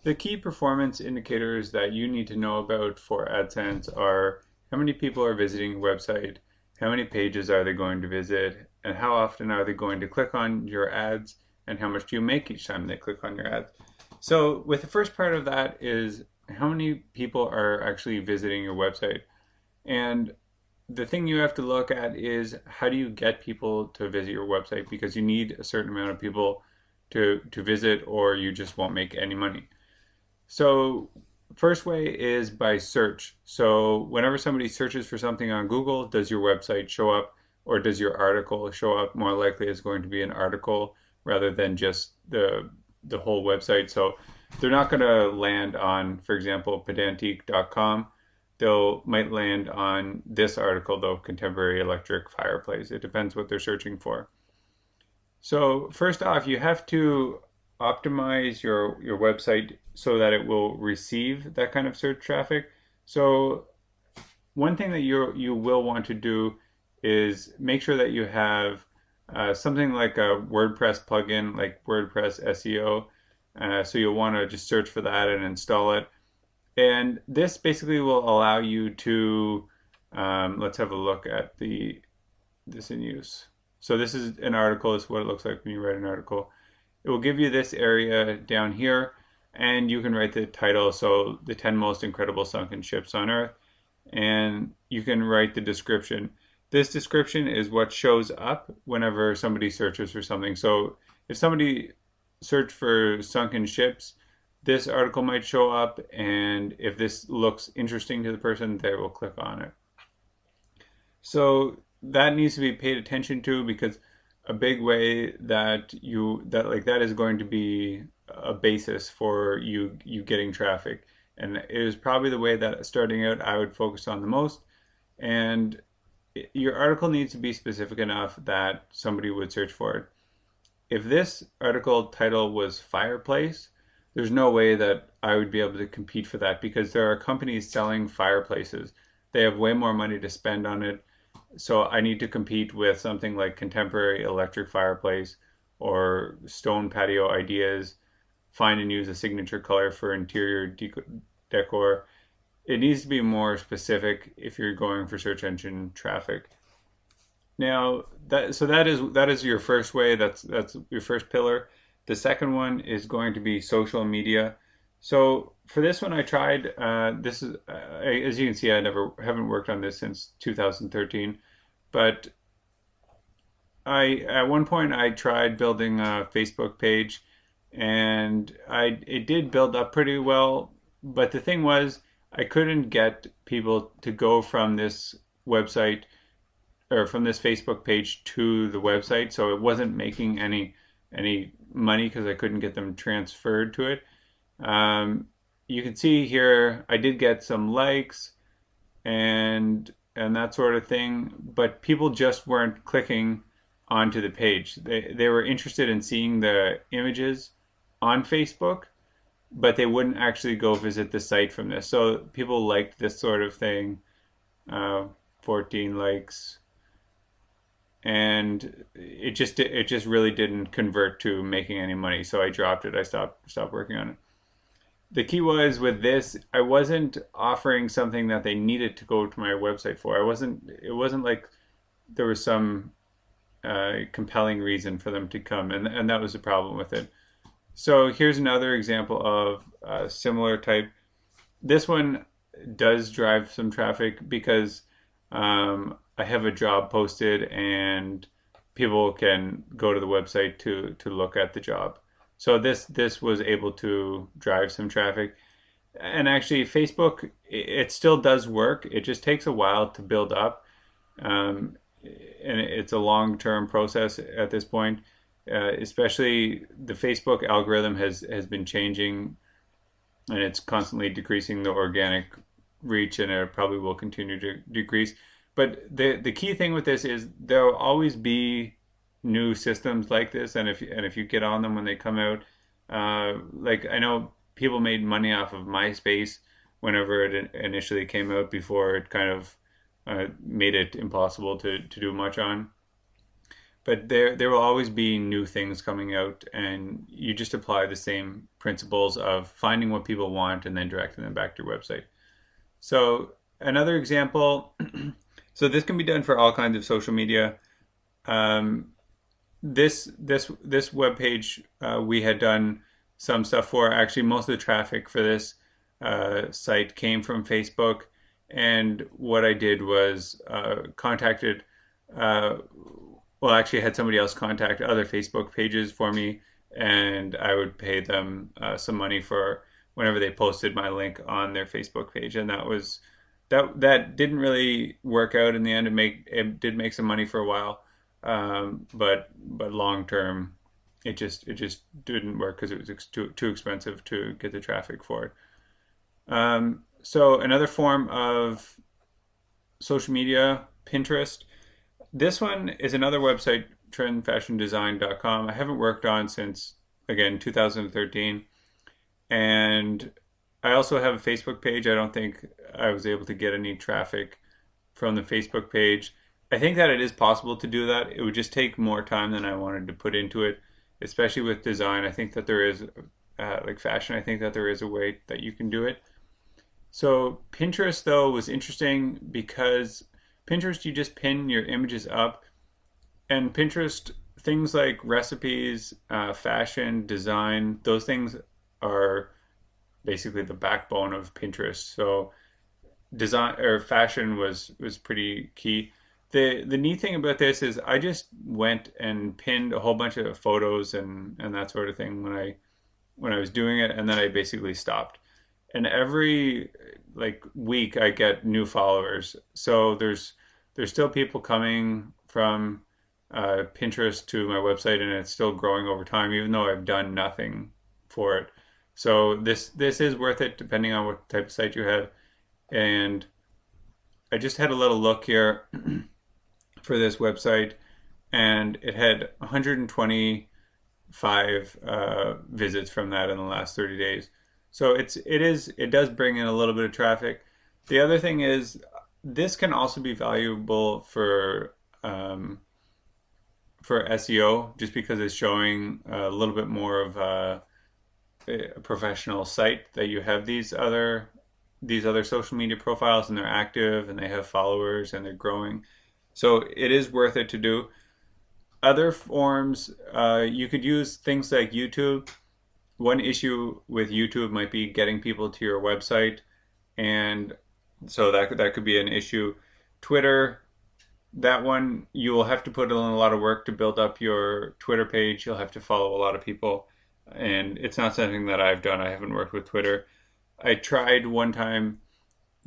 The key performance indicators that you need to know about for AdSense are how many people are visiting your website, how many pages are they going to visit, and how often are they going to click on your ads, and how much do you make each time they click on your ads. So with the first part of that is how many people are actually visiting your website. And the thing you have to look at is how do you get people to visit your website, because you need a certain amount of people to visit or you just won't make any money. So first way is by search. So whenever somebody searches for something on Google, does your website show up or does your article show up? More likely it's going to be an article rather than just the whole website. So they're not going to land on, for example, pedantique.com. They'll might land on this article though, contemporary electric fireplace. It depends what they're searching for. So first off, you have to optimize your website so that it will receive that kind of search traffic. So one thing that you will want to do is make sure that you have something like a WordPress plugin, like WordPress SEO. So you'll want to just search for that and install it. And this basically will allow you to let's have a look at this in use. So this is an article. This is what it looks like when you write an article. It will give you this area down here, and you can write the title. So the 10 most incredible sunken ships on Earth, and you can write the description. This description is what shows up whenever somebody searches for something. So if somebody searched for sunken ships, this article might show up, and if this looks interesting to the person, they will click on it. So that needs to be paid attention to, because a big way that is going to be a basis for you getting traffic, and it is probably the way that starting out I would focus on the most. And your article needs to be specific enough that somebody would search for it. If this article title was fireplace, there's no way that I would be able to compete for that, because there are companies selling fireplaces. They have way more money to spend on it. So I need to compete with something like contemporary electric fireplace or stone patio ideas, find and use a signature color for interior decor. It needs to be more specific if you're going for search engine traffic. Now that is your first way. That's your first pillar. The second one is going to be social media. So for this one, I tried. This is as you can see, I never haven't worked on this since 2013, but I at one point I tried building a Facebook page, and I it did build up pretty well. But the thing was, I couldn't get people to go from this website or from this Facebook page to the website, so it wasn't making any money because I couldn't get them transferred to it. Um, you can see here I did get some likes and that sort of thing, but people just weren't clicking onto the page. They were interested in seeing the images on Facebook, but they wouldn't actually go visit the site from this. So people liked this sort of thing. 14 likes, and it just really didn't convert to making any money. So I dropped it. I stopped working on it. The key was with this, I wasn't offering something that they needed to go to my website for. It wasn't like there was some compelling reason for them to come, and that was the problem with it. So here's another example of a similar type. This one does drive some traffic because I have a job posted and people can go to the website to look at the job. So this was able to drive some traffic. And actually, Facebook, it still does work. It just takes a while to build up, um, and it's a long-term process at this point. Especially the Facebook algorithm has been changing, and it's constantly decreasing the organic reach, and it probably will continue to decrease. But the key thing with this is there will always be new systems like this, and if you get on them when they come out, like I know people made money off of MySpace whenever it initially came out before it kind of made it impossible to do much on. but there will always be new things coming out, and you just apply the same principles of finding what people want and then directing them back to your website. So another example, so this can be done for all kinds of social media. Um, this web page we had done some stuff for. Actually, most of the traffic for this site came from Facebook, and what I did was contacted. Well, actually, I had somebody else contact other Facebook pages for me, and I would pay them some money for whenever they posted my link on their Facebook page, and that didn't really work out in the end. It did make some money for a while, but long term, it just didn't work because it was too expensive to get the traffic for it. So another form of social media, Pinterest. This one is another website, trendfashiondesign.com. I haven't worked on since, again, 2013. And I also have a Facebook page. I don't think I was able to get any traffic from the Facebook page. I think that it is possible to do that. It would just take more time than I wanted to put into it, especially with design. I think that there is, like fashion, I think that there is a way that you can do it. So Pinterest, though, was interesting because Pinterest, you just pin your images up, and Pinterest, things like recipes, fashion, design, those things are basically the backbone of Pinterest. So design or fashion was pretty key. The neat thing about this is I just went and pinned a whole bunch of photos and that sort of thing when I was doing it, and then I basically stopped. And every like week I get new followers. So there's still people coming from Pinterest to my website, and it's still growing over time, even though I've done nothing for it. So this is worth it depending on what type of site you have. And I just had a little look here for this website, and it had 125 visits from that in the last 30 days. So it does bring in a little bit of traffic. The other thing is this can also be valuable for SEO, just because it's showing a little bit more of a professional site, that you have these other social media profiles and they're active and they have followers and they're growing. So it is worth it to do. Other forms, you could use things like YouTube. One issue with YouTube might be getting people to your website, and so that could be an issue. Twitter, that one you will have to put in a lot of work to build up your Twitter page. You'll have to follow a lot of people, and it's not something that I've done. I haven't worked with Twitter. I tried one time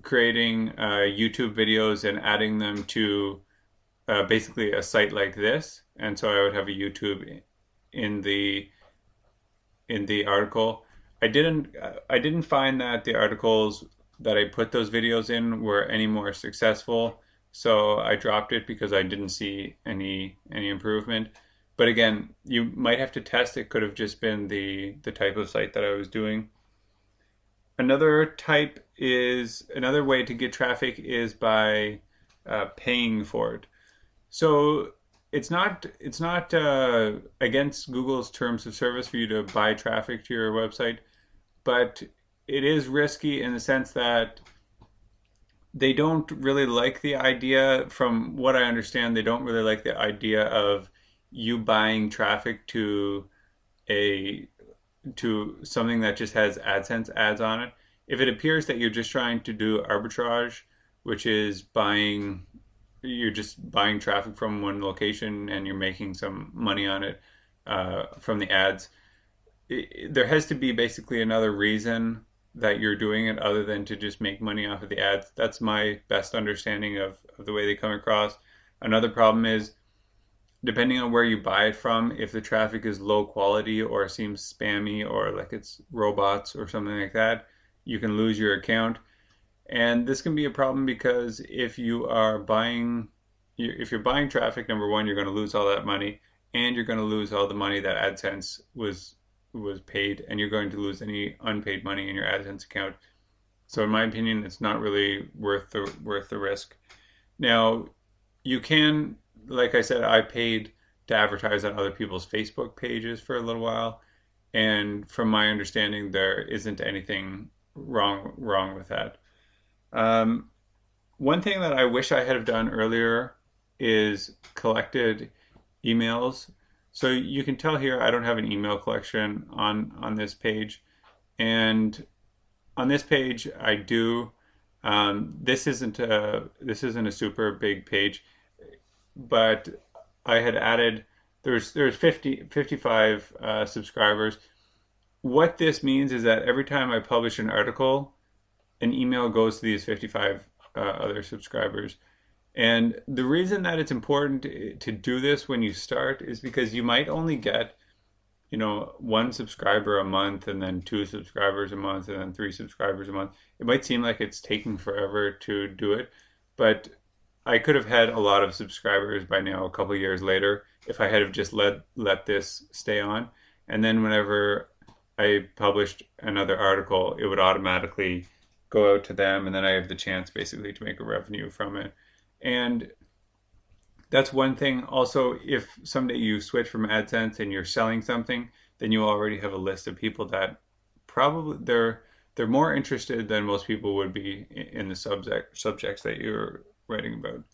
creating YouTube videos and adding them to basically a site like this, and so I would have a YouTube in the article. I didn't find that the articles that I put those videos in were any more successful, so I dropped it because I didn't see any improvement. But again, you might have to test. It could have just been the type of site that I was doing. Another way to get traffic is by paying for it. So it's not against Google's terms of service for you to buy traffic to your website, but it is risky in the sense that they don't really like the idea. From what I understand, they don't really like the idea of you buying traffic to something that just has AdSense ads on it. If it appears that you're just trying to do arbitrage, which is you're just buying traffic from one location and you're making some money on it from the ads, there has to be basically another reason that you're doing it other than to just make money off of the ads. That's my best understanding of the way they come across. Another problem is, depending on where you buy it from, if the traffic is low quality or seems spammy or like it's robots or something like that, you can lose your account. And this can be a problem because if you're buying traffic, number one, you're going to lose all that money, and you're going to lose all the money that AdSense was paid, and you're going to lose any unpaid money in your AdSense account. So in my opinion, it's not really worth the risk. Now, you can, like I said, I paid to advertise on other people's Facebook pages for a little while. And from my understanding, there isn't anything wrong with that. Um, One thing that I wish I had have done earlier is collected emails. So you can tell here I don't have an email collection on this page, and on this page I do. This isn't a super big page, but I had added there's 55 subscribers. What this means is that every time I publish an article, an email goes to these 55 other subscribers. And the reason that it's important to do this when you start is because you might only get, one subscriber a month, and then two subscribers a month, and then three subscribers a month. It might seem like it's taking forever to do it, but I could have had a lot of subscribers by now, a couple of years later, if I had have just let this stay on. And then whenever I published another article, it would automatically go out to them, and then I have the chance basically to make a revenue from it. And that's one thing. Also, if someday you switch from AdSense and you're selling something, then you already have a list of people that probably they're more interested than most people would be in the subjects that you're writing about.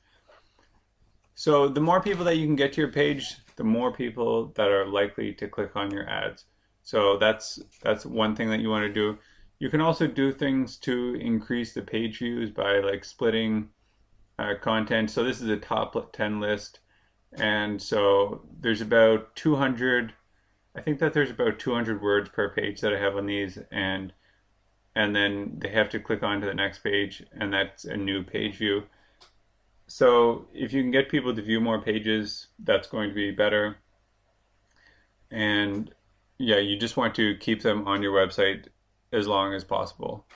So the more people that you can get to your page, the more people that are likely to click on your ads. So that's one thing that you want to do. You can also do things to increase the page views by like splitting content. So this is a top 10 list, and so there's about 200. I think that there's about 200 words per page that I have on these, and then they have to click on to the next page, and that's a new page view. So if you can get people to view more pages, that's going to be better. And yeah, you just want to keep them on your website as long as possible.